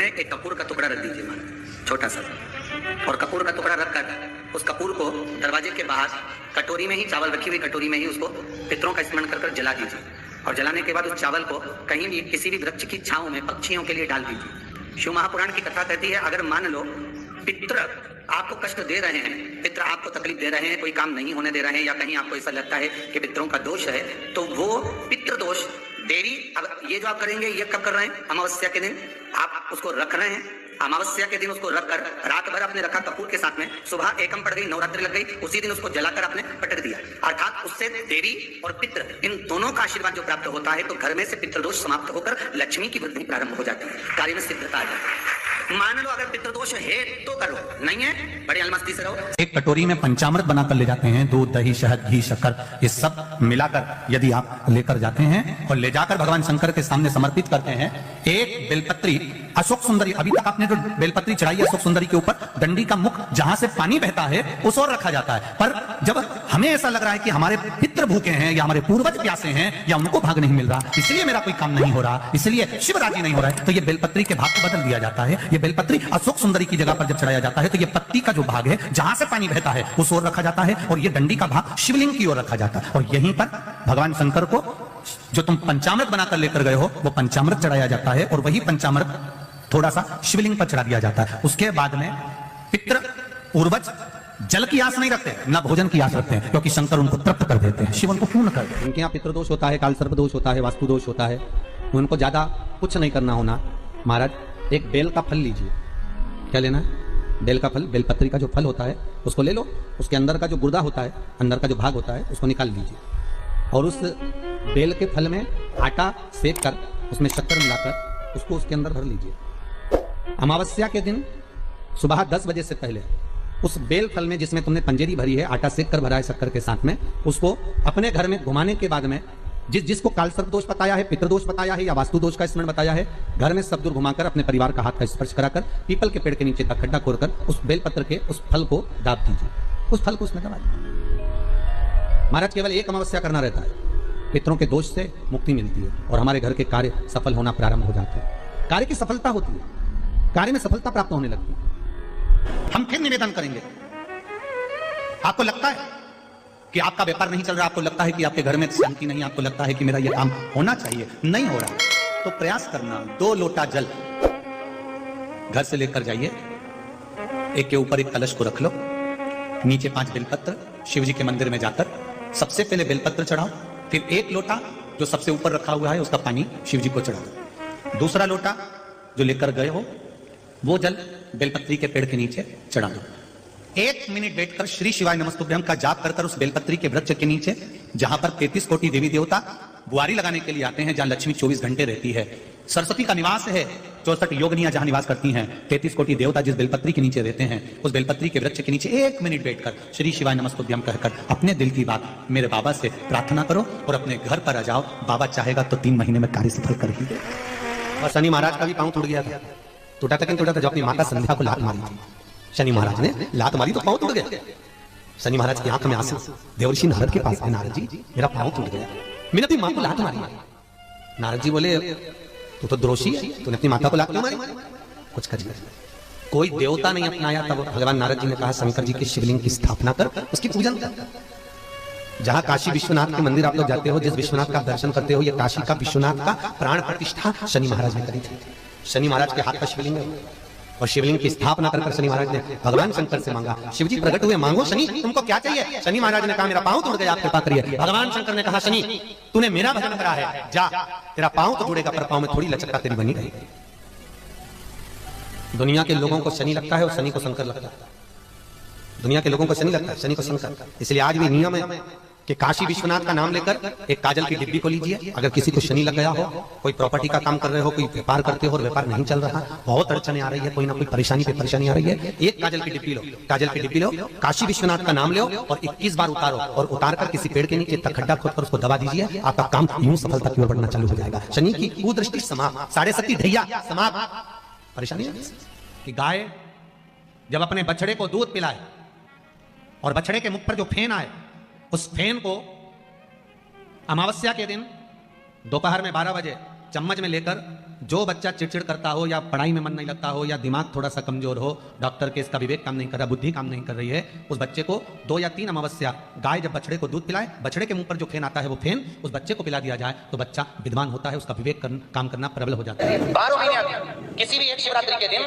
एक कपूर का टुकड़ा रख दीजिए, मान छोटा सा, और कपूर का टुकड़ा रखकर उस कपूर को दरवाजे के बाहर कटोरी में ही, चावल रखी हुई कटोरी में ही उसको पितरों का स्मरण कर जला दीजिए। और जलाने के बाद उस चावल को कहीं भी किसी भी वृक्ष की छांव में पक्षियों के लिए डाल दीजिए। शिव महापुराण की कथा कहती है, अगर मान लो पितर आपको कष्ट दे रहे हैं, पितर आपको तकलीफ दे रहे हैं, कोई काम नहीं होने दे रहे हैं, या कहीं आपको ऐसा लगता है कि पितरों का दोष है, तो वो पितृ दोष देवी, अब ये जो आप करेंगे ये कब कर रहे हैं? अमावस्या के दिन आप उसको रख रहे हैं। अमावस्या के दिन उसको रखकर रात भर आपने रखा कपूर के साथ में, सुबह एकम पड़ गई, नवरात्रि लग गई, उसी दिन उसको जलाकर आपने पटक दिया, अर्थात उससे देवी और पितृ इन दोनों का आशीर्वाद जो प्राप्त होता है, तो घर में से पितृदोष समाप्त होकर लक्ष्मी की वृद्धि प्रारंभ हो जाती है, कार्य में सिद्धता आ जाती है। मान लो अगर पितृदोष है तो करो, नहीं है बड़ी अलमस्ती से रहो। एक कटोरी में पंचामृत बनाकर ले जाते हैं, दूध, दही, शहद, घी, शक्कर, ये सब मिलाकर यदि आप लेकर जाते हैं और ले जाकर भगवान शंकर के सामने समर्पित करते हैं, एक बेलपत्री अशोक सुंदरी, अभी तक आपने जो बेलपत्री चढ़ाई है अशोक सुंदरी के ऊपर, डंडी का मुख जहां से पानी बहता है उस ओर रखा जाता है। पर जब हमें ऐसा लग रहा है कि हमारे पितृ भूखे हैं या हमारे पूर्वज प्यासे हैं या उनको भाग नहीं मिल रहा, इसलिए मेरा कोई काम नहीं हो रहा, इसलिए शिव राजी नहीं हो रहा है, तो ये बेलपत्री के भाग को बदल दिया जाता है। ये बेलपत्री अशोक सुंदरी की जगह पर जब चढ़ाया जाता है तो ये पत्ती का जो भाग है जहां से पानी बहता है उस ओर रखा जाता है, और ये डंडी का भाग शिवलिंग की ओर रखा जाता है। और यहीं पर भगवान शंकर को जो तुम पंचामृत बनाकर लेकर गए हो वो पंचामृत चढ़ाया जाता है, और वही पंचामृत थोड़ा सा शिवलिंग पर चढ़ा दिया जाता है। उसके बाद में पितृ पूर्वज जल की आस नहीं रखते, न भोजन की आस रखते हैं, क्योंकि शंकर उनको तृप्त कर देते हैं, शिव उनको पूर्ण कर देते हैं। उनके यहाँ पितृदोष होता है, काल सर्प दोष होता है, वास्तु दोष होता है, उनको ज्यादा कुछ नहीं करना होना। महाराज एक बेल का फल लीजिए, क्या लेना है? बेल का फल, बेलपत्री का जो फल होता है उसको ले लो, उसके अंदर का जो गुर्दा होता है, अंदर का जो भाग होता है उसको निकाल लीजिए, और उस बेल के फल में आटा सेक कर उसमें शक्कर मिलाकर उसको उसके अंदर भर लीजिए। अमावस्या के दिन सुबह 10 बजे से पहले उस बेल फल में जिसमें तुमने पंजेरी भरी है, आटा सेक कर भरा है शक्कर के साथ में, उसको अपने घर में घुमाने के बाद में जिसको काल सर्प दोष बताया है, पितृदोष बताया है या वास्तु दोष का स्मरण बताया है, घर में सब दूर घुमाकर अपने परिवार का हाथ का स्पर्श कराकर पीपल के पेड़ के नीचे तक खड्डा खोदकर उस बेलपत्र के उस फल को दाब दीजिए, उस फल को उसमें दबा दीजिए। महाराज केवल एक अमावस्या करना रहता है, पितरों के दोष से मुक्ति मिलती है और हमारे घर के कार्य सफल होना प्रारंभ हो जाते हैं, कार्य की सफलता होती है, कार्य में सफलता प्राप्त होने लगती है। हम फिर निवेदन करेंगे, आपको लगता है कि आपका व्यापार नहीं चल रहा, आपको लगता है कि आपके घर में शांति नहीं, आपको लगता है कि मेरा यह काम होना चाहिए, नहीं हो रहा, तो प्रयास करना, 2 लोटा जल घर से लेकर जाइए, एक के ऊपर एक कलश को रख लो, नीचे 5 बेलपत्र, शिव जी के मंदिर में जाकर सबसे पहले बेलपत्र चढ़ाओ, फिर 1 लोटा जो सबसे ऊपर रखा हुआ है उसका पानी शिव जी को चढ़ा दो, दूसरा लोटा जो लेकर गए हो वो जल बेलपत्री के पेड़ के नीचे चढ़ा दो। 1 मिनट बैठकर श्री शिवाय नमस्तुभ्यम का जाप कर उस बेलपत्री के वृक्ष के नीचे, जहां पर 33 कोटि देवी देवता बुआरी लगाने के लिए आते हैं, जहां लक्ष्मी 24 घंटे रहती है, सरस्वती का निवास है, 64 योगिनियां जहां निवास करती हैं, 33 कोटि देवता जिस बेलपत्री के नीचे रहते हैं, उस बेलपत्री के वृक्ष के नीचे 1 मिनट बैठकर श्री शिवाय नमस्तुभ्यम कहकर अपने दिल की बात मेरे बाबा से प्रार्थना करो और अपने घर पर आ जाओ। बाबा चाहेगा तो 3 महीने में कार्य सफल कर ही दे। और शनि महाराज का भी पांव टूट गया था, टूटा था टूटा था, जब अपनी माता संध्या को लात मारी थी, शनि महाराज ने लात मारी तो पांव टूट गया। शनि महाराज की आंख में आंसू, देवर्षि नारद के पास है, नारद जी मेरा पांव टूट गया, मैंने अपनी मां को लात मारी। नारद जी बोले तू तो द्रोषी है, तूने अपनी माता को लात क्यों मारी? कुछ कर, कोई देवता नहीं अपनाया। तब भगवान नारद जी ने कहा शंकर जी के शिवलिंग की स्थापना कर, उसकी पूजन कर। जहां काशी विश्वनाथ के मंदिर आप लोग जाते हो, जिस विश्वनाथ का दर्शन करते हो, ये काशी का विश्वनाथ का प्राण प्रतिष्ठा शनि महाराज ने करी थी। शनि महाराज के हाथ का शिवलिंग है, और शिवलिंग की स्थापना कर शनि महाराज ने भगवान शंकर से मांगा, शिव जी प्रकट हुए, मांगो शनि तुमको क्या चाहिए? शनि महाराज ने कहा मेरा पांव टूट गया, आप कृपा करिए। भगवान शंकर ने कहा शनि तूने मेरा भजन करा है, जा तेरा पांव तो जुड़ेगा पर पांव में थोड़ी लचकता तेरी बनी रहेगी। दुनिया के लोगों को शनि लगता है और शनि को शंकर लगता है, दुनिया के लोगों को शनि लगता है, शनि को शंकर। इसलिए आज भी नियम है कि काशी विश्वनाथ का नाम लेकर एक काजल की डिब्बी को लीजिए। अगर किसी को शनि लग गया हो, कोई प्रॉपर्टी का काम कर रहे हो, कोई व्यापार करते हो और व्यापार नहीं चल रहा, बहुत अड़चने आ रही है, कोई ना कोई परेशानी पे परेशानी आ रही है, एक काजल की डिब्बी लो, काजल की डिब्बी लो, काशी विश्वनाथ का नाम लो और 21 बार उतारो, और उतार कर किसी पेड़ के नीचे तक खड्डा खोदकर उसको दबा दीजिए, आपका काम यूं सफलता की ओर बढ़ना चालू हो जाएगा। शनि की कुदृष्टि समाप्त, 7.5 ढैया समाप्त। परेशानी कि गाय जब अपने बछड़े को दूध पिलाए और बछड़े के मुख पर जो फेन आए, उस फेन को अमावस्या के दिन दोपहर में 12 बजे चम्मच में लेकर जो बच्चा चिड़चिड़ करता हो या पढ़ाई में मन नहीं लगता हो या दिमाग थोड़ा सा कमजोर हो, डॉक्टर के इसका विवेक काम नहीं कर रहा, बुद्धि काम नहीं कर रही है, उस बच्चे को 2 या 3 अमावस्या गाय जब बछड़े को दूध पिलाए, बछड़े के मुंह पर जो फेन आता है वो फेन उस बच्चे को पिला दिया जाए तो बच्चा विद्वान होता है, उसका विवेक काम करना प्रबल हो जाता है। 12 महीने आते किसी भी एक शिवरात्रि के दिन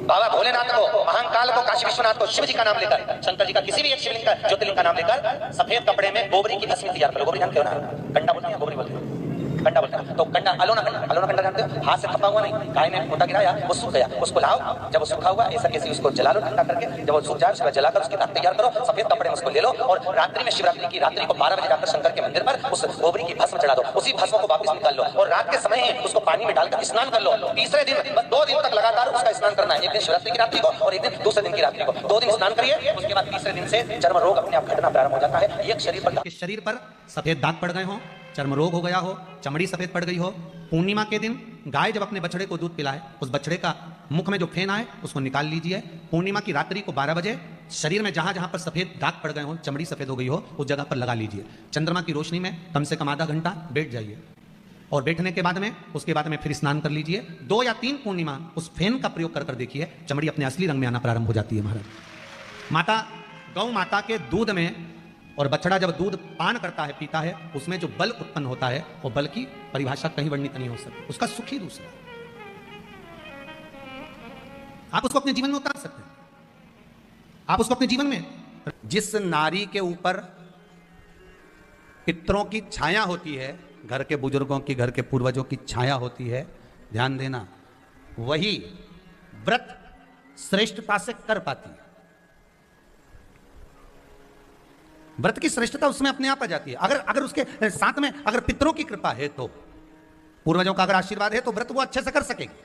बाबा भोलेनाथ को, महाकाल को, काशी विश्वनाथ को, शिव जी का नाम लेकर, शंकर जी का किसी भी एक शिवलिंग का, ज्योतिर्लिंग का नाम लेकर सफेद कपड़े में गोबरी की तस्वीर तैयार करो। गोबरी जानते हो ना, कंडा बोलते हैं, गोबरी बोलते हैं, कंडा बोलते हैं। तो कंडा अलोना कंडा जानते हो, हाथ से थप्पा हुआ नहीं, गाय ने पोता गिराया, वो सूख गया, उसको लाओ, जब वो सूखा हुआ ऐसा कैसे उसको जला लो ठंडा करके, जब वो सूख जाए उसके बाद जलाकर उसकी राख तैयार करो, सफेद कपड़े में उसको ले लो और रात्रि में, शिवरात्रि की रात्रि को 12 बजे जाकर शंकर के मंदिर पर उस गोबरी की भस्म चढ़ा दो, उसी भस्म को वापस निकाल लो और रात के समय ही उसको पानी में डालकर स्नान कर लो। तीसरे दिन, बस 2 दिन तक लगातार उसका स्नान करना है, एक दिन शिवरात्रि की रात्रि को और एक दिन दूसरे दिन की रात्रि को, 2 दिन स्नान करिए। उसके बाद तीसरे दिन से चर्म रोग अपने आप घटना प्रारंभ हो जाता है। एक शरीर पर सफेद दाग पड़ गए हो, चर्म रोग हो गया हो, चमड़ी सफेद पड़ गई हो, पूर्णिमा के दिन गाय जब अपने बछड़े को दूध पिलाए, उस बछड़े का मुख में जो फेन आए उसको निकाल लीजिए। पूर्णिमा की रात्रि को 12 बजे शरीर में जहां जहां पर सफेद दाग पड़ गए हो, चमड़ी सफेद हो गई हो, उस जगह पर लगा लीजिए। चंद्रमा की रोशनी में कम से कम आधा घंटा बैठ जाइए और बैठने के बाद में उसके बाद में फिर स्नान कर लीजिए। 2 या 3 पूर्णिमा उस फेन का प्रयोग कर देखिए, चमड़ी अपने असली रंग में आना प्रारंभ हो जाती है। महाराज माता गौ माता के दूध में, और बछड़ा जब दूध पान करता है, पीता है, उसमें जो बल उत्पन्न होता है वो बल की परिभाषा कहीं वर्णित नहीं हो सकती, उसका सुख ही दूसरा। आप उसको अपने जीवन में उतार सकते हैं, आप उसको अपने जीवन में, जिस नारी के ऊपर पितरों की छाया होती है, घर के बुजुर्गों की, घर के पूर्वजों की छाया होती है, ध्यान देना, वही व्रत श्रेष्ठता से कर पाती है। व्रत की श्रेष्ठता उसमें अपने आप आ जाती है। अगर उसके साथ में अगर पितरों की कृपा है, तो पूर्वजों का अगर आशीर्वाद है, तो व्रत वो अच्छे से कर सकेगी।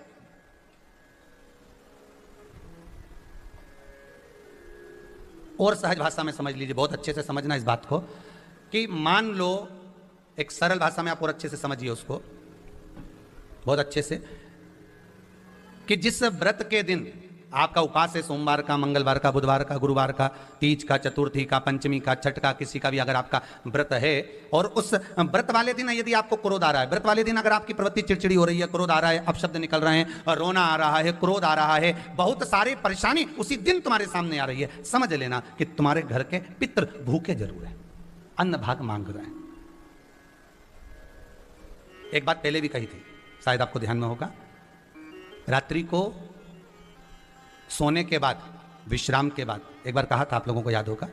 और सहज भाषा में समझ लीजिए, बहुत अच्छे से समझना इस बात को, कि मान लो, एक सरल भाषा में आप और अच्छे से समझिए उसको, बहुत अच्छे से, कि जिस व्रत के दिन आपका उपास है, सोमवार का, मंगलवार का, बुधवार का, गुरुवार का, तीज का, चतुर्थी का, पंचमी का, छठ का, किसी का भी अगर आपका व्रत है, और उस व्रत वाले दिन यदि आपको क्रोध आ रहा है, व्रत वाले दिन अगर आपकी प्रवृत्ति चिड़चिड़ी हो रही है, क्रोध आ रहा है, अपशब्द निकल रहे हैं, रोना आ रहा है, क्रोध आ रहा है, बहुत सारी परेशानी उसी दिन तुम्हारे सामने आ रही है, समझ लेना कि तुम्हारे घर के पितृ भूखे जरूर है, अन्न भाग मांग रहे हैं। एक बात पहले भी कही थी, शायद आपको ध्यान में होगा, रात्रि को सोने के बाद, विश्राम के बाद, एक बार कहा था, आप लोगों को याद होगा,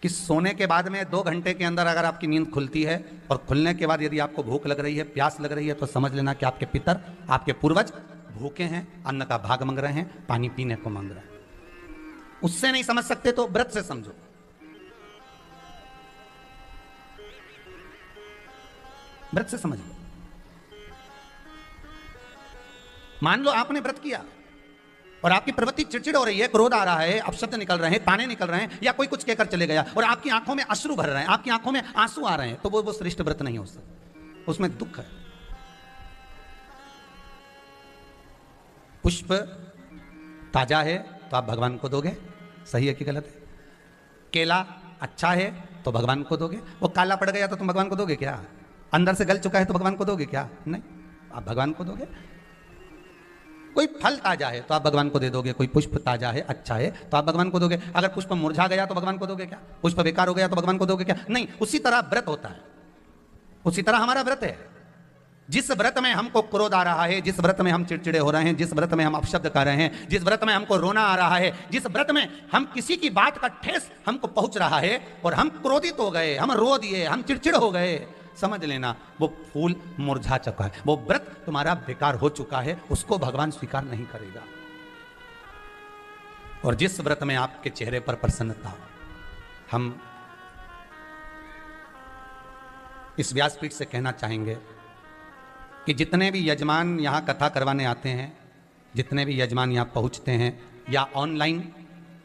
कि सोने के बाद में 2 घंटे के अंदर अगर आपकी नींद खुलती है और खुलने के बाद यदि आपको भूख लग रही है, प्यास लग रही है, तो समझ लेना कि आपके पितर, आपके पूर्वज भूखे हैं, अन्न का भाग मांग रहे हैं, पानी पीने को मांग रहे हैं। उससे नहीं समझ सकते तो व्रत से समझो। व्रत से समझ लो। मान लो आपने व्रत किया और आपकी प्रवृत्ति चिड़चिड़ हो रही है, क्रोध आ रहा है, अपशब्द निकल रहे हैं, ताने निकल रहे हैं, या कोई कुछ कहकर चले गया और आपकी आंखों में अश्रु भर रहे हैं, आपकी आंखों में आंसू आ रहे हैं, तो वो श्रेष्ठ व्रत नहीं हो सकता, उसमें दुख है। पुष्प ताजा है तो आप भगवान को दोगे, सही है कि गलत है? केला अच्छा है तो भगवान को दोगे, वो काला पड़ गया तो तुम भगवान को दोगे क्या? अंदर से गल चुका है तो भगवान को दोगे क्या? नहीं, आप भगवान को दोगे। कोई फल ताजा है तो आप भगवान को दे दोगे, कोई पुष्प ताजा है, अच्छा है तो आप भगवान को दोगे। अगर पुष्प मुरझा गया तो भगवान को दोगे क्या? पुष्प बेकार हो गया तो भगवान को दोगे क्या? नहीं। उसी तरह व्रत होता है, उसी तरह हमारा व्रत है। जिस व्रत में हमको क्रोध आ रहा है, जिस व्रत में हम चिड़चिड़े हो रहे हैं, जिस व्रत में हम अपशब्द कर रहे हैं, जिस व्रत में हमको रोना आ रहा है, जिस व्रत में हम किसी की बात का ठेस हमको पहुंच रहा है और हम क्रोधित हो गए, हम रो दिए, हम चिड़चिड़ हो गए, समझ लेना वो फूल मुरझा चुका है, वो व्रत तुम्हारा बेकार हो चुका है, उसको भगवान स्वीकार नहीं करेगा। और जिस व्रत में आपके चेहरे पर प्रसन्नता हो, हम इस व्यासपीठ से कहना चाहेंगे कि जितने भी यजमान यहाँ कथा करवाने आते हैं, जितने भी यजमान यहाँ पहुँचते हैं या ऑनलाइन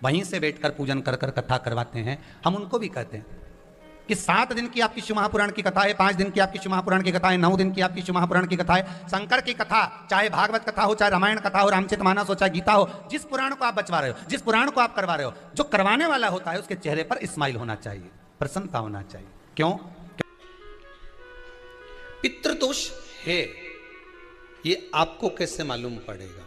वहीं से बैठकर पूजन कर कर कथा करवाते हैं, हम उनको भी कहते हैं कि 7 दिन की आपकी शिव महापुराण की कथा है, 5 दिन की आपकी शिव महापुराण की कथा है, 9 दिन की आपकी शिव महापुराण की कथा है। शंकर की कथा, चाहे भागवत कथा हो, चाहे रामायण कथा हो, रामचरितमानस हो, चाहे गीता हो, जिस पुराण को आप बचवा रहे हो, जिस पुराण को आप करवा रहे हो, जो करवाने वाला होता है उसके चेहरे पर स्माइल होना चाहिए, प्रसन्नता होना चाहिए। क्यों? पितृदोष है, ये आपको कैसे मालूम पड़ेगा?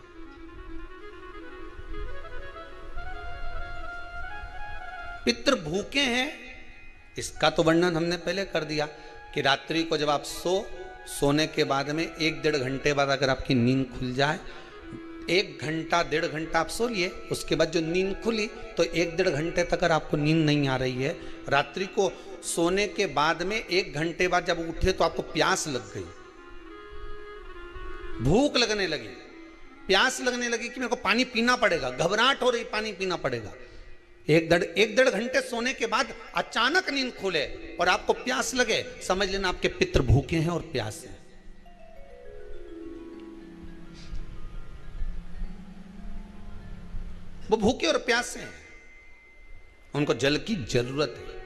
पितृ भूखे हैं, इसका तो वर्णन हमने पहले कर दिया कि रात्रि को जब आप सोने के बाद में 1-1.5 घंटे बाद अगर आपकी नींद खुल जाए, 1 घंटा 1.5 घंटा आप सो लिए, उसके बाद जो नींद खुली तो 1-1.5 घंटे तक अगर आपको नींद नहीं आ रही है, रात्रि को सोने के बाद में 1 घंटे बाद जब उठे तो आपको प्यास लग गई, भूख लगने लगी, प्यास लगने लगी कि मेरे को पानी पीना पड़ेगा, घबराहट हो रही, पानी पीना पड़ेगा। 1-1.5 घंटे सोने के बाद अचानक नींद खुले और आपको प्यास लगे, समझ लेना आपके पितृ भूखे हैं और प्यास है। वो भूखे और प्यासे हैं, उनको जल की जरूरत है।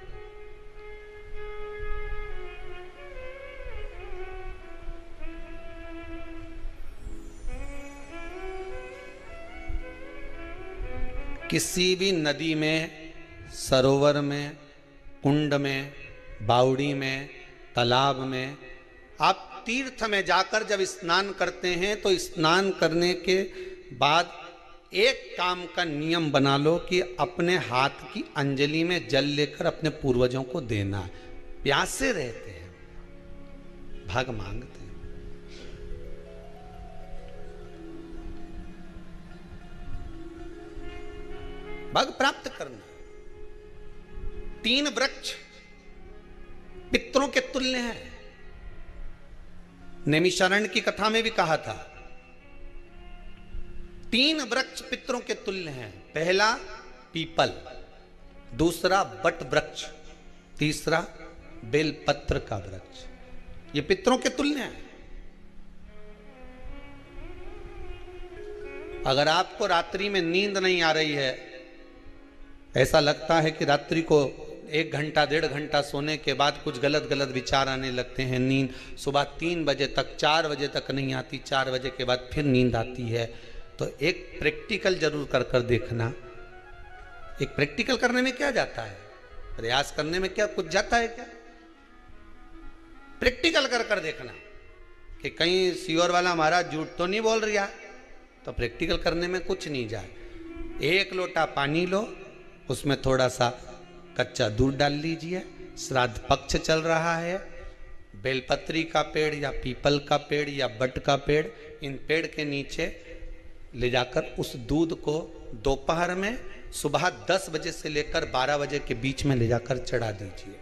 किसी भी नदी में, सरोवर में, कुंड में, बावड़ी में, तालाब में, आप तीर्थ में जाकर जब स्नान करते हैं तो स्नान करने के बाद एक काम का नियम बना लो कि अपने हाथ की अंजलि में जल लेकर अपने पूर्वजों को देना है। प्यासे रहते हैं, भाग मांगते हैं। भाग प्राप्त करना। 3 वृक्ष पितरों के तुल्य हैं। नैमिषारण्य की कथा में भी कहा था 3 वृक्ष पितरों के तुल्य हैं। पहला पीपल, दूसरा बट वृक्ष, तीसरा बेलपत्र का वृक्ष। ये पितरों के तुल्य हैं। अगर आपको रात्रि में नींद नहीं आ रही है, ऐसा लगता है कि रात्रि को 1 घंटा 1.5 घंटा सोने के बाद कुछ गलत गलत विचार आने लगते हैं, नींद सुबह 3 बजे तक 4 बजे तक नहीं आती, 4 बजे के बाद फिर नींद आती है, तो एक प्रैक्टिकल जरूर कर कर देखना। एक प्रैक्टिकल करने में क्या जाता है, प्रयास करने में क्या कुछ जाता है क्या? प्रैक्टिकल कर कर देखना कि कहीं सीओर वाला महाराज झूठ तो नहीं बोल रहा, तो प्रैक्टिकल करने में कुछ नहीं जाए। 1 लोटा पानी लो, उसमें थोड़ा सा कच्चा दूध डाल लीजिए, श्राद्ध पक्ष चल रहा है, बेलपत्री का पेड़ या पीपल का पेड़ या बट का पेड़, इन पेड़ के नीचे ले जाकर उस दूध को दोपहर में सुबह 10 बजे से लेकर 12 बजे के बीच में ले जाकर चढ़ा दीजिए।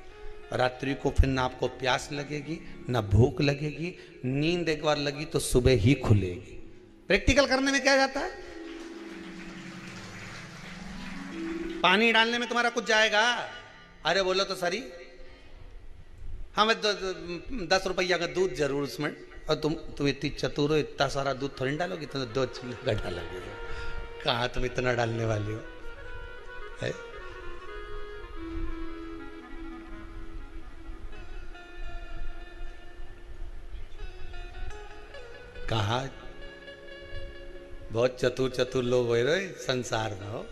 रात्रि को फिर ना आपको प्यास लगेगी, ना भूख लगेगी, नींद एक बार लगी तो सुबह ही खुलेगी। प्रैक्टिकल करने में क्या जाता है? पानी डालने में तुम्हारा कुछ जाएगा? अरे बोलो तो सरी, हमें 10 रुपया का दूध जरूर उसमें, और तुम इतनी चतुर हो, इतना सारा दूध थोड़ी डालोगी, तो 2 चूल्हे का डालोगे। कहाँ तुम इतना डालने वाली हो है? कहा बहुत चतुर चतुर लोग हो रहे संसार में हो।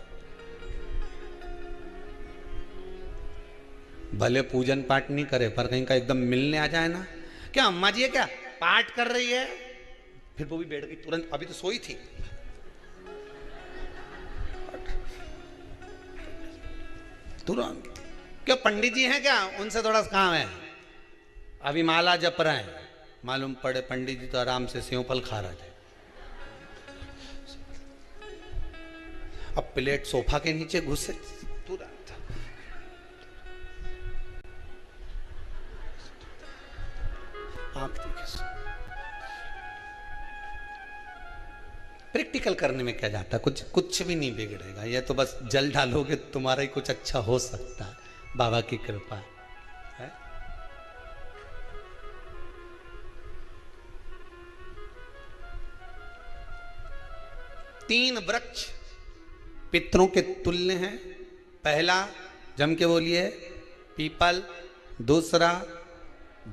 भले पूजन पाठ नहीं करे, पर कहीं का एकदम मिलने आ जाए ना, क्या अम्मा जी है क्या पाठ कर रही है, फिर वो भी बैठ गई तुरंत, अभी तो सोई थी, तुरंत। क्या पंडित जी हैं क्या, उनसे थोड़ा काम है, अभी माला जप रहे हैं, मालूम पड़े पंडित जी तो आराम से सेव फल खा रहे थे। अब प्लेट सोफा के नीचे घुसे तुरंत। प्रैक्टिकल करने में क्या जाता, कुछ भी नहीं बिगड़ेगा। ये तो बस जल डालोगे तुम्हारा ही कुछ अच्छा हो सकता है, बाबा की कृपा है। 3 वृक्ष पितरों के तुल्य हैं। पहला जम के बोलिए पीपल, दूसरा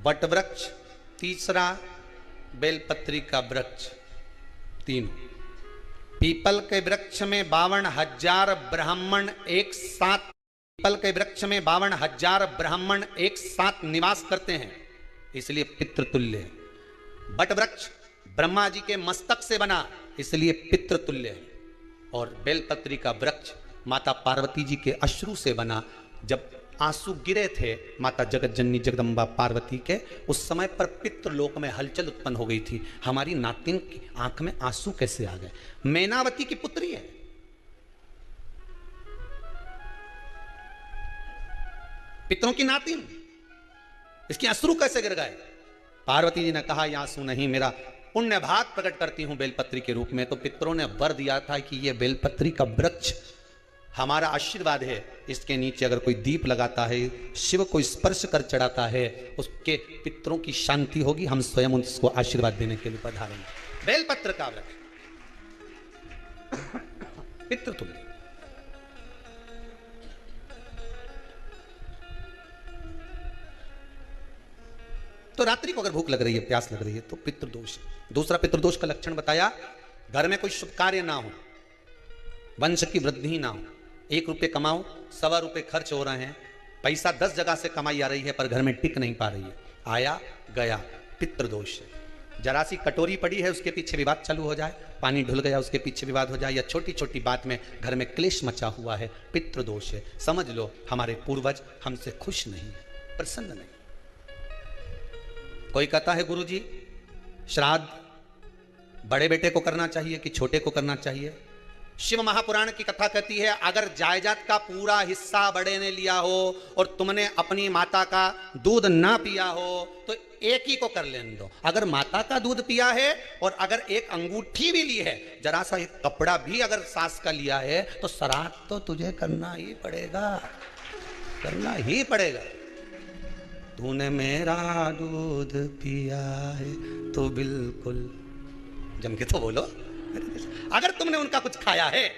बट वृक्ष, तीसरा बेलपत्री का वृक्ष। 3 पीपल के वृक्ष में 52,000 ब्राह्मण एक साथ, पीपल के वृक्ष में 52,000 ब्राह्मण एक साथ निवास करते हैं, इसलिए पितृतुल्य है। बट वृक्ष ब्रह्मा जी के मस्तक से बना, इसलिए पितृतुल्य है। और बेलपत्री का वृक्ष माता पार्वती जी के अश्रु से बना। जब आंसू गिरे थे माता जगत जननी जगदम्बा पार्वती के, उस समय पर पितृलोक में हलचल उत्पन्न हो गई थी। हमारी नातिन की आंख में आंसू कैसे आ गए? मैनावती की पुत्री है, पितरों की नातिन, इसकी अश्रु कैसे गिर गए? पार्वती जी ने कहा ये आंसू नहीं, मेरा पुण्य भाग प्रकट करती हूं बेलपत्री के रूप में। तो पितरों ने वर दिया था कि ये बेलपत्री का वृक्ष हमारा आशीर्वाद है, इसके नीचे अगर कोई दीप लगाता है, शिव को स्पर्श कर चढ़ाता है, उसके पितरों की शांति होगी, हम स्वयं उसको आशीर्वाद देने के लिए पधारेंगे। बेलपत्र का वृक्ष पितृतुल्य। तो रात्रि को अगर भूख लग रही है, प्यास लग रही है, तो पितृदोष है। दूसरा पितृदोष का लक्षण बताया, घर में कोई शुभ कार्य ना हो, वंश की वृद्धि ना हो। 1 रुपये कमाओ, 1.25 रुपये खर्च हो रहे हैं, पैसा 10 जगह से कमाई आ रही है पर घर में टिक नहीं पा रही है, आया गया, पितृदोष है। जरा सी कटोरी पड़ी है, उसके पीछे विवाद चालू हो जाए, पानी ढुल गया उसके पीछे विवाद हो जाए, या छोटी छोटी बात में घर में क्लेश मचा हुआ है, पितृदोष है। समझ लो हमारे पूर्वज हमसे खुश नहीं है, प्रसन्न नहीं। कोई कहता है गुरुजी श्राद्ध बड़े बेटे को करना चाहिए कि छोटे को करना चाहिए? शिव महापुराण की कथा कहती है, अगर जायदाद का पूरा हिस्सा बड़े ने लिया हो और तुमने अपनी माता का दूध ना पिया हो तो एक ही को कर लेने दो। अगर माता का दूध पिया है और अगर एक अंगूठी भी ली है, जरा सा एक कपड़ा भी अगर सास का लिया है, तो श्राद्ध तो तुझे करना ही पड़ेगा, करना ही पड़ेगा। तूने मेरा दूध पिया है तो बिल्कुल जम के तो बोलो। अगर तुमने उनका कुछ खाया है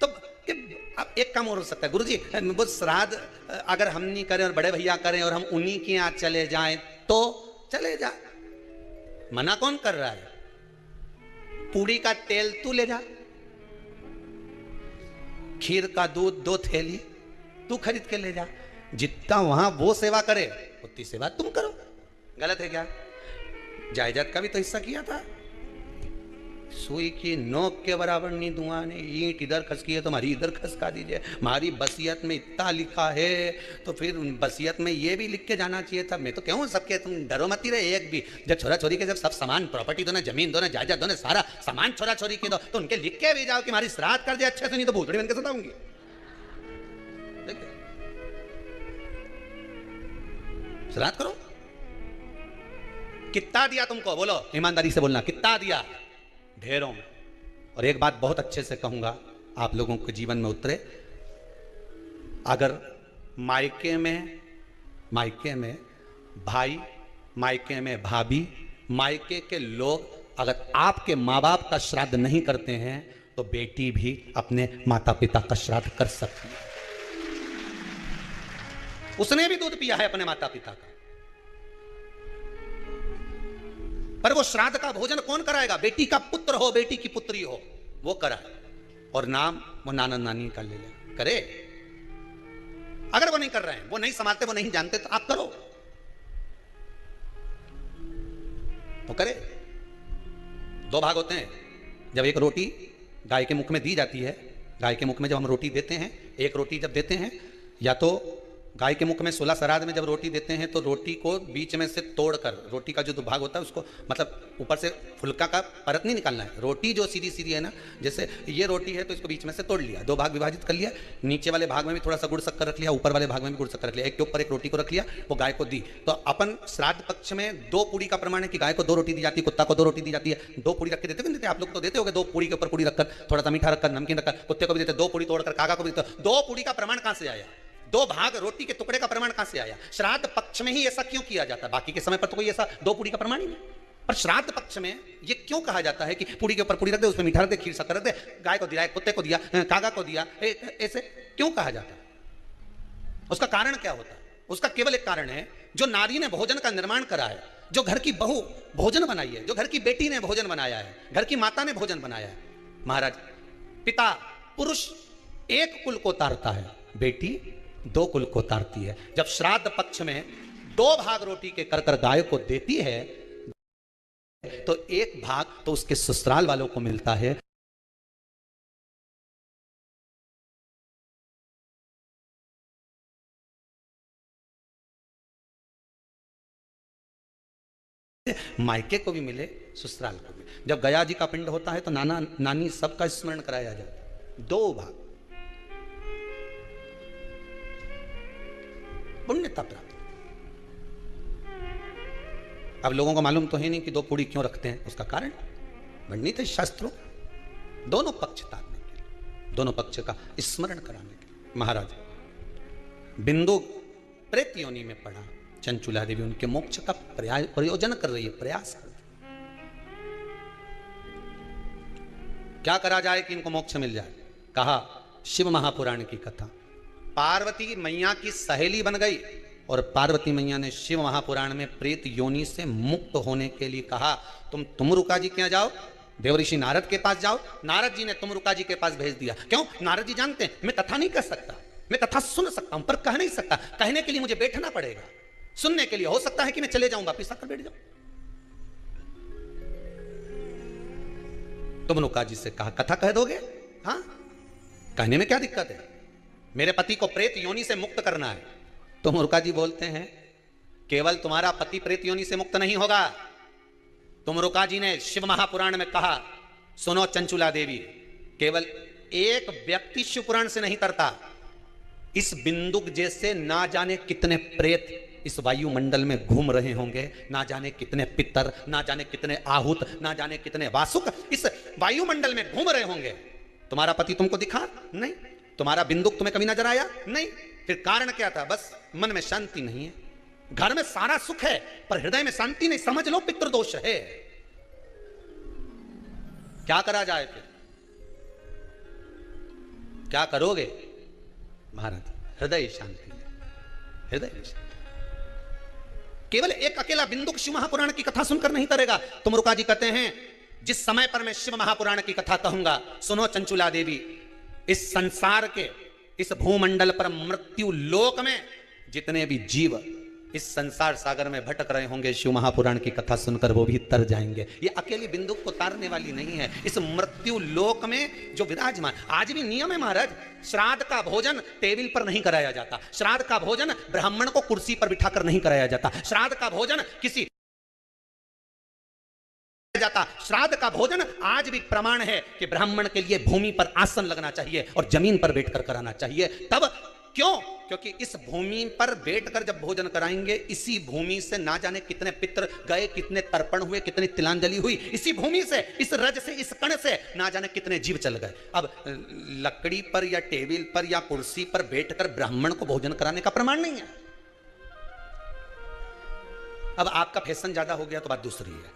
तो अब एक काम और हो सकता है, गुरुजी वो श्राद्ध अगर हम नहीं करें और बड़े भैया करें और हम उन्हीं के यहाँ चले जाएं तो चले जा, मना कौन कर रहा है? पूड़ी का तेल तू ले जा, खीर का दूध 2 थैली तू खरीद के ले जा, जितना वहां वो सेवा करे उतनी सेवा तुम करो। गलत है क्या? जायदाद का भी तो हिस्सा किया था। सुई की नोक के बराबर नहीं धुआं ने, ईंट इधर खसकी है तो हमारी इधर खसका दीजिए। हमारी बसियत में इतना लिखा है तो फिर बसियत में ये भी लिख के जाना चाहिए था। मैं तो कहूँ सबके, तुम डरो मत ही रहे एक भी। जब छोरा छोरी के जब सब सामान प्रॉपर्टी दो ना, जमीन दो ना, जायदाद दो ना, सारा सामान छोरा छोरी के दो, तो उनके लिख के भी जाओ कि हमारी श्राद्ध कर दे अच्छे से, नहीं तो भूतड़ी बन के सताऊंगी। श्राद्ध करो। कितना दिया तुमको? बोलो ईमानदारी से बोलना, कितना दिया? ढेरों। और एक बात बहुत अच्छे से कहूंगा, आप लोगों के जीवन में उतरे। अगर मायके में भाई, मायके में भाभी, मायके के लोग अगर आपके माँ बाप का श्राद्ध नहीं करते हैं तो बेटी भी अपने माता पिता का श्राद्ध कर सकती है। उसने भी दूध पिया है अपने माता पिता का, पर वो श्राद्ध का भोजन कौन कराएगा? बेटी का पुत्र हो, बेटी की पुत्री हो, वो कराए। और नाम वो नाना नानी का ले ले, करे। अगर वो नहीं कर रहे हैं, वो नहीं संभालते, वो नहीं जानते, तो आप करो, तो करे। 2 भाग होते हैं। जब एक रोटी गाय के मुख में दी जाती है, गाय के मुख में जब हम रोटी देते हैं, एक रोटी जब देते हैं, या तो गाय के मुख में 16 श्राद्ध में जब रोटी देते हैं तो रोटी को बीच में से तोड़कर, रोटी का जो भाग होता है उसको, मतलब ऊपर से फुलका का परत नहीं निकालना है। रोटी जो सीधी सीधी है ना, जैसे ये रोटी है तो इसको बीच में से तोड़ लिया, 2 भाग विभाजित कर लिया, नीचे वाले भाग में भी थोड़ा सा गुड़ शक्कर रख लिया, ऊपर वाले भाग में भी गुड़ शक्कर रख लिया, एक के ऊपर एक रोटी को रख लिया, वो गाय को दी। तो अपन श्राद्ध पक्ष में 2 पूड़ी का प्रमाण है कि गाय को 2 रोटी दी जाती है, कुत्ता को 2 रोटी दी जाती है। 2 पूड़ी रख के देते देते, आप लोग तो देते होगे, 2 पूड़ी के ऊपर पूड़ी रखकर, थोड़ा सा मीठा रखकर, नमकीन रखकर, कुत्ते को भी देते, 2 पूड़ी तोड़कर काका को भी देते। 2 पूड़ी का प्रमाण कहां से आया? 2 भाग रोटी के टुकड़े का प्रमाण कहां से आया? श्राद्ध पक्ष में ही ऐसा क्यों किया जाता है? बाकी के समय पर तो कोई ऐसा 2 पूड़ी का प्रमाण ही नहीं, पर श्राद्ध पक्ष में ये क्यों कहा जाता है कि पूड़ी के ऊपर पूड़ी रख दे, उसमें मीठा रख दे, खीर शक्कर रख दे, गाय को दिया, कुत्ते को दिया, काका को दिया, ऐसे क्यों कहा जाता है? उसका कारण क्या होता है? उसका केवल एक कारण है, जो नारी ने भोजन का निर्माण करा है, जो घर की बहू भोजन बनाई है, जो घर की बेटी ने भोजन बनाया है, घर की माता ने भोजन बनाया है। महाराज, पिता पुरुष एक कुल को तारता है, बेटी 2 कुल को तारती है। जब श्राद्ध पक्ष में 2 भाग रोटी के कर गाय को देती है तो एक भाग तो उसके ससुराल वालों को मिलता है, मायके को भी मिले, ससुराल को भी। जब गया जी का पिंड होता है तो नाना नानी सबका स्मरण कराया जाता है। दो भाग पुण्यता प्राप्त। अब लोगों को मालूम तो है नहीं कि दो पूड़ी क्यों रखते हैं, उसका कारण वर्णित है शास्त्रों, दोनों पक्ष तारने के लिए, दोनों पक्ष का स्मरण कराने के लिए। महाराज बिंदु प्रेत योनि में पड़ा, चंचुला देवी उनके मोक्ष का प्रयोजन कर रही है, प्रयास कर रही है। क्या करा जाए कि इनको मोक्ष मिल जाए? कहा शिव महापुराण की कथा। पार्वती मैया की सहेली बन गई और पार्वती मैया ने शिव महापुराण में प्रेत योनि से मुक्त होने के लिए कहा तुम रुका जी के यहाँ जाओ, देवऋषि नारद के पास जाओ। नारद जी ने तुमरुका जी के पास भेज दिया। क्यों? नारद जी जानते हैं मैं कथा नहीं कर सकता, मैं कथा सुन सकता हूं पर कह नहीं सकता, कहने के लिए मुझे बैठना पड़ेगा, सुनने के लिए हो सकता है कि मैं चले जाऊं, वापिस आकर बैठ जाऊं। तुमरुका जी से कहा कथा कह दोगे? हाँ, कहने में क्या दिक्कत है, मेरे पति को प्रेत योनि से मुक्त करना है। तुमरुका जी बोलते हैं केवल तुम्हारा पति प्रेत योनि से मुक्त नहीं होगा। तुमरुका जी ने शिव महापुराण में कहा सुनो चंचुला देवी, केवल एक व्यक्ति शिव पुराण से नहीं तरता, इस बिंदुक जैसे ना जाने कितने प्रेत इस वायुमंडल में घूम रहे होंगे, ना जाने कितने पितर, ना जाने कितने आहूत, ना जाने कितने वासुक इस वायुमंडल में घूम रहे होंगे। तुम्हारा पति तुमको दिखा नहीं, तुम्हारा बिंदुक तुम्हें कभी नजर आया नहीं, फिर कारण क्या था? बस मन में शांति नहीं है, घर में सारा सुख है पर हृदय में शांति नहीं, समझ लो पितृदोष है। क्या करा जाए फिर? क्या करोगे महाराज? हृदय शांति, हृदय शांति। केवल एक अकेला बिंदुक शिव महापुराण की कथा सुनकर नहीं करेगा। तुमरुका जी कहते हैं जिस समय पर मैं शिव महापुराण की कथा कहूंगा, सुनो चंचुला देवी, इस संसार के इस भूमंडल पर मृत्यु लोक में जितने भी जीव इस संसार सागर में भटक रहे होंगे, शिव महापुराण की कथा सुनकर वो भी तर जाएंगे। ये अकेली बिंदुक को तारने वाली नहीं है, इस मृत्यु लोक में जो विराजमान। आज भी नियम है महाराज, श्राद्ध का भोजन टेबल पर नहीं कराया जाता, श्राद्ध का भोजन ब्राह्मण को कुर्सी पर बिठाकर नहीं कराया जाता, श्राद्ध का भोजन किसी जाता। श्राद्ध का भोजन आज भी प्रमाण है कि ब्राह्मण के लिए भूमि पर आसन लगना चाहिए और जमीन पर बैठकर कराना चाहिए। तब क्यों? क्योंकि इस भूमि पर बैठकर जब भोजन कराएंगे, इसी भूमि से ना जाने कितने पितर गए, कितने तर्पण हुए, कितनी तिलांजलि हुई, इसी भूमि से, इस रज से, इस कण से ना जाने कितने जीव चल गए। अब लकड़ी पर या टेबल पर या कुर्सी पर बैठकर ब्राह्मण को भोजन कराने का प्रमाण नहीं है। अब आपका फैशन ज्यादा हो गया तो बात दूसरी है।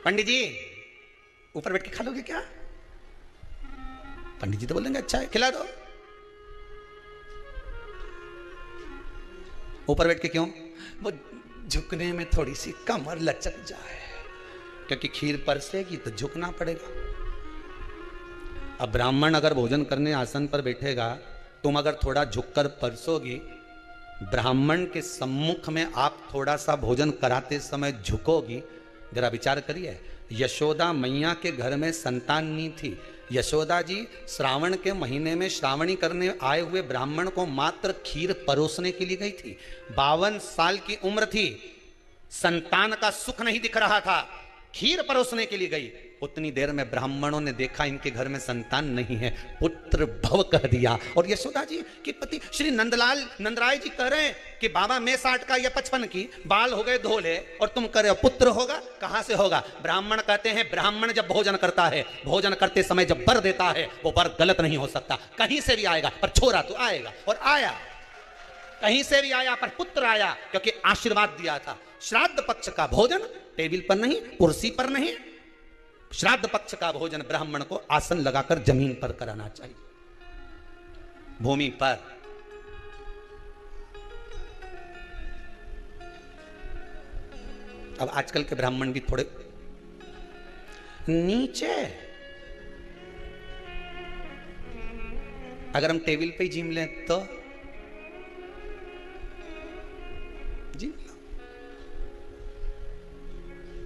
पंडित जी ऊपर बैठ के खा लोगे क्या? पंडित जी तो बोलेंगे अच्छा है खिला दो। ऊपर बैठ के क्यों? वो झुकने में थोड़ी सी कमर लचक जाए, क्योंकि खीर परसेगी तो झुकना पड़ेगा। अब ब्राह्मण अगर भोजन करने आसन पर बैठेगा, तुम अगर थोड़ा झुककर परसोगी, ब्राह्मण के सम्मुख में आप थोड़ा सा भोजन कराते समय झुकोगी। जरा विचार करिए, यशोदा मैया के घर में संतान नहीं थी, यशोदा जी श्रावण के महीने में श्रावणी करने आए हुए ब्राह्मण को मात्र खीर परोसने के लिए गई थी। 52 साल की उम्र थी, संतान का सुख नहीं दिख रहा था, खीर परोसने के लिए गई। उतनी देर में ब्राह्मणों ने देखा इनके घर में संतान नहीं है, पुत्र भव कह दिया। और यशोदा जी के पति श्री नंदराय जी कह रहे हैं कि बाबा मैं 60 का या 55 की, बाल हो गए धोले और तुम कह रहे हो पुत्र होगा, कहां से होगा? ब्राह्मण कहते हैं ब्राह्मण जब भोजन करता है, भोजन करते समय जब वर देता है, वो वर गलत नहीं हो सकता, कहीं से भी आएगा, पर छोरा तो आएगा। और आया, कहीं से भी आया पर पुत्र आया, क्योंकि आशीर्वाद दिया था। श्राद्ध पक्ष का भोजन टेबल पर नहीं, कुर्सी पर नहीं, श्राद्ध पक्ष का भोजन ब्राह्मण को आसन लगाकर जमीन पर कराना चाहिए, भूमि पर। अब आजकल के ब्राह्मण भी थोड़े नीचे, अगर हम टेबल पे ही जिम लें तो जिम लो।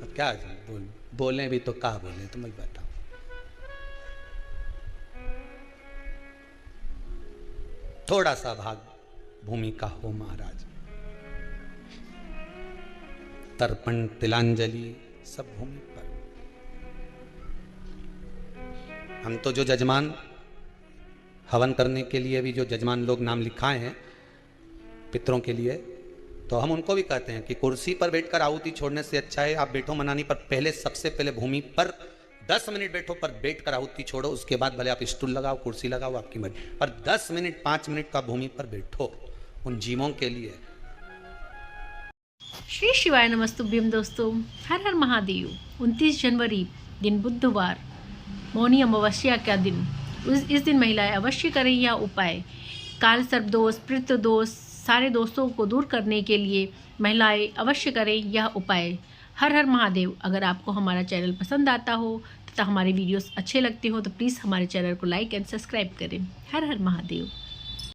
अब क्या बोलूं, बोले भी तो क्या बोले तुम ही बताओ। थोड़ा सा भाग भूमि का हो महाराज, तर्पण तिलांजलि सब भूमि पर। हम तो जो जजमान हवन करने के लिए भी जो जजमान लोग नाम लिखाए हैं पितरों के लिए, तो हम उनको भी कहते हैं कि कुर्सी पर बैठकर आहुति छोड़ने से अच्छा है आप बैठो मनानी पर, पहले सबसे पहले भूमि पर 10 मिनट बैठो, पर बैठकर आहुति छोड़ो, उसके बाद भले आप स्टूल लगाओ कुर्सी लगाओ आपकी मर्जी, पर 10 मिनट 5 मिनट का भूमि पर बैठो उन जीवों के लिए। श्री शिवाय नमस्तुभ्यम दोस्तों, हर हर महादेव। 29 जनवरी दिन बुधवार, मौनी अमावस्या का दिन। इस दिन महिलाएं अवश्य करें यह उपाय। काल सर्प दोष, पितृ दोष, सारे दोषों को दूर करने के लिए महिलाएं अवश्य करें यह उपाय। हर हर महादेव। अगर आपको हमारा चैनल पसंद आता हो तथा हमारे वीडियोस अच्छे लगते हो तो प्लीज़ हमारे चैनल को लाइक एंड सब्सक्राइब करें। हर हर महादेव।